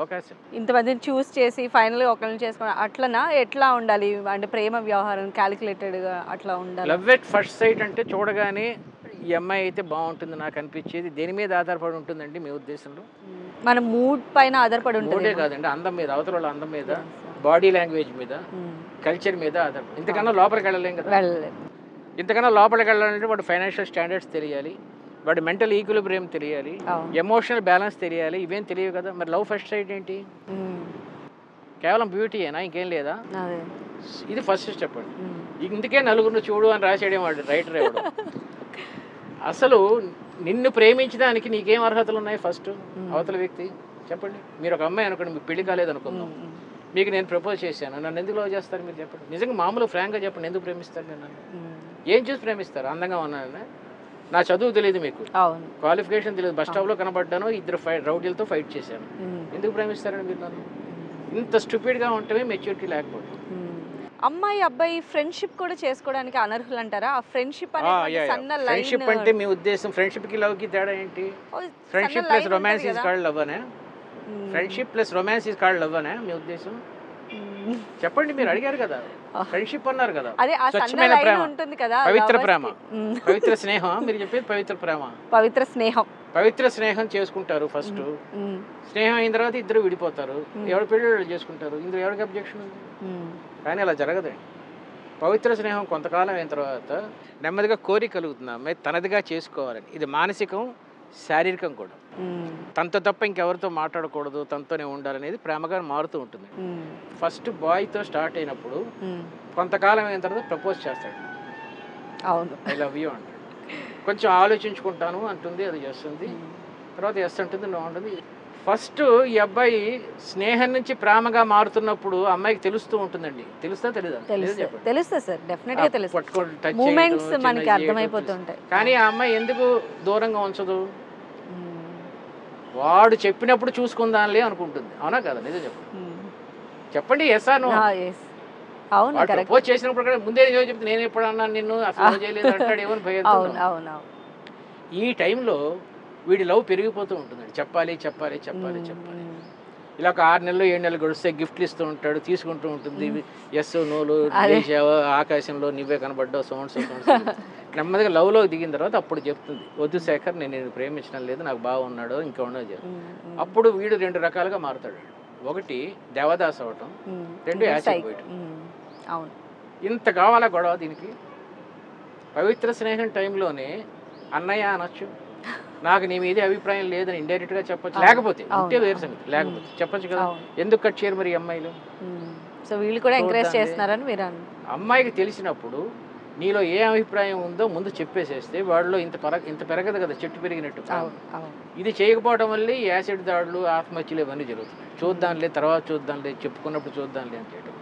అవకాశం. ఇంతమందిని చూస్ చేసి ఫైనల్‌గా ఒకళ్ళని చేసుకోవడం అట్లనా? ఎట్లా ఉండాలి? అంటే ప్రేమ వ్యవహారం క్యాలిక్యులేటెడ్‌గా అట్లా ఉండాలా? లవ్ ఎట్ ఫస్ట్ సైట్ అంటే చూడగానే ఈ అమ్మాయి అయితే బాగుంటుంది నాకు అనిపించేది దేని మీద ఆధారపడి ఉంటుందండి మీ ఉద్దేశంలో? మన మూడ్ పైన ఆధారపడి మూడే ఉంటదేమో. కాదండి, అందం మీద, అవతల వాళ్ళ అందం మీద, Yes, yes. బాడీ లాంగ్వేజ్ మీద, హ్మ్. కల్చర్ మీద ఆధారపడి. ఇంతకన్నా లోపలికి వెళ్ళలేం కదా. వెళ్ళలేదు. ఇంతకన్నా లోపలికి వెళ్ళాలంటే వాడు ఫైనాన్షియల్ స్టాండర్డ్స్ తెలియాలి, వాడి మెంటల్ ఈక్విలిబ్రియం తెలియాలి, అవును. ఎమోషనల్ బ్యాలెన్స్ తెలియాలి. ఇవేం తెలియవు కదా. మరి లవ్ ఫస్ట్ సైట్ ఏంటి? హ్మ్. కేవలం బ్యూటీయేనా, ఇంకేం లేదా? అదే. ఇది ఫస్ట్ స్టెప్ అండి. హ్మ్. ఇందుకే నలుగురిని చూడు అని రాసేయడం వాడు రైటర్ ఎవడు. అసలు నిన్ను ప్రేమించడానికి నీకేం అర్హతలు ఉన్నాయి ఫస్ట్? అవతల వ్యక్తి చెప్పండి. మీరు ఒక అమ్మాయి అనుకోండి, మీకు పెళ్లి కాలేదు అనుకుందాం, మీకు నేను ప్రపోజ్ చేశాను, నన్ను ఎందుకు లవ్ చేస్తారు మీరు చెప్పండి. నిజంగా మామూలు ఫ్రాంక్గా చెప్పండి, ఎందుకు ప్రేమిస్తారు మీరు నన్ను? ఏం చూసి ప్రేమిస్తారు? అందంగా ఉన్నానని? నా చదువు తెలియదు మీకు, అవును. క్వాలిఫికేషన్ తెలియదు, బస్ స్టాప్లో కనబడ్డాను, ఇద్దరు రౌడీలతో ఫైట్ చేశాను, ఎందుకు ప్రేమిస్తారండి మీరు నన్ను? ఇంత స్టూపిడ్గా ఉంటమే మెచ్యూరిటీ లేకపోతే. అమ్మాయి అబ్బాయి ఫ్రెండ్షిప్ కూడా చేసుకోవడానికి అనర్హులు అంటారా? ఆ ఫ్రెండ్షిప్ అనేది సన్న లైన్. ఫ్రెండ్షిప్ అంటే మీ ఉద్దేశం ఫ్రెండ్షిప్కి లవ్కి తేడా ఏంటి? Friendship plus romance is called love అనే? Friendship plus romance is called love అనే మీ ఉద్దేశం? చెప్పండి, మీరు అడిగారు కదా, ఫ్రెండ్షిప్ అన్నారు కదా. అదే ఆ సన్న స్వచ్ఛమైన లైన్ ప్రేమ, ఉంటుంది కదా, పవిత్ర lovers ప్రేమ, కి. పవిత్ర స్నేహం. మీరు చెప్పేది పవిత్ర ప్రేమ. పవిత్ర స్నేహం. పవిత్ర స్నేహం చేసుకుంటారు ఫస్ట్. స్నేహం అయిన తర్వాత ఇద్దరు విడిపోతారు, ఎవరు పెళ్ళి వాళ్ళు చేసుకుంటారు. ఇందులో ఎవరికి అబ్జెక్షన్ ఉంది? కానీ అలా జరగదండి. పవిత్ర స్నేహం కొంతకాలం అయిన తర్వాత నెమ్మదిగా కోరిక కలుగుతుంది అమ్మాయి తనదిగా చేసుకోవాలని. ఇది మానసికం, శారీరకం కూడా. తనతో తప్ప ఇంకెవరితో మాట్లాడకూడదు, తనతోనే ఉండాలనేది ప్రేమగా మారుతూ ఉంటుంది. ఫస్ట్ బాయ్తో స్టార్ట్ అయినప్పుడు కొంతకాలం అయిన తర్వాత ప్రపోజ్ చేస్తాడు, అవును, ఐ లవ్ యూ అంటాడు. కొంచెం ఆలోచించుకుంటాను అంటుంది, అది చేస్తుంది. తర్వాత ఎస్ అంటుంది, నో అంటుంది. ఫస్ట్ ఈ అబ్బాయి స్నేహం నుంచి ప్రేమగా మారుతున్నప్పుడు అమ్మాయికి తెలుస్తూ ఉంటుందండి. తెలుస్తా తెలీదా? తెలుస్తుంది సార్, డెఫినెట్గా తెలుస్తుంది. పట్టుకొని టచ్ మూమెంట్స్ మనకి అర్థమైపోతుంటాయి. కానీ ఆ అమ్మాయి ఎందుకు దూరంగా ఉంచదు? వాడు చెప్పినప్పుడు చూసుకుందాంలే అనుకుంటుంది. అవునా కదా? నిజం చెప్పండి. Yes or no? అవును, ప్రపోజ్ చేసినప్పుడు కూడా ముందే నిజం చెప్తే నేను ఎప్పుడు అన్నాను నిన్ను అసలు చేయలేదు అంటాడు ఏమని భయం. ఈ టైంలో వీడి లవ్ పెరిగిపోతూ ఉంటుందండి. చెప్పాలి చెప్పాలి చెప్పాలి చెప్పాలి. ఇలా ఒక 6 నెలలు 7 నెలలు గడిస్తే గిఫ్ట్లు ఇస్తూ ఉంటాడు, తీసుకుంటూ ఉంటుంది. ఎస్ నోలు లేచావా, ఆకాశంలో నువ్వే కనబడ్డావు, సౌండ్స్. నెమ్మదిగా లవ్లో దిగిన తర్వాత అప్పుడు చెప్తుంది, వద్దు శేఖర్, నేను ప్రేమించడం లేదు, నాకు బాగున్నాడు, ఇంకా ఉండదు చెప్తాను. అప్పుడు వీడు 2 రకాలుగా మారుతాడు. ఒకటి దేవదాస్ అవటం, 2 యాసిడ్ పోయటం. ఇంత కావాలా గొడవ దీనికి? పవిత్ర స్నేహం టైంలోనే అన్నయ్య అనొచ్చు, నాకు నీ మీద అభిప్రాయం లేదని ఇండైరెక్ట్గా చెప్పచ్చు. లేకపోతే ఉంటే వేరు సంగతి, లేకపోతే చెప్పచ్చు కదా. ఎందుకు కట్ చేయరు మరి అమ్మాయిలు? సో వీళ్ళు కూడా ఎంకరేజ్ చేస్తున్నారని మీరు అమ్మాయికి తెలిసినప్పుడు నీలో ఏ అభిప్రాయం ఉందో ముందు చెప్పేసేస్తే వాళ్ళలో ఇంత పెరగదు కదా, చెట్టు పెరిగినట్టు. ఇది చేయకపోవడం వల్ల ఈ యాసిడ్ దాడులు, ఆత్మహత్యలు ఇవన్నీ జరుగుతున్నాయి. చూద్దాంలే, తర్వాత చూద్దాంలే, చెప్పుకున్నప్పుడు చూద్దాంలే అని చేయడం.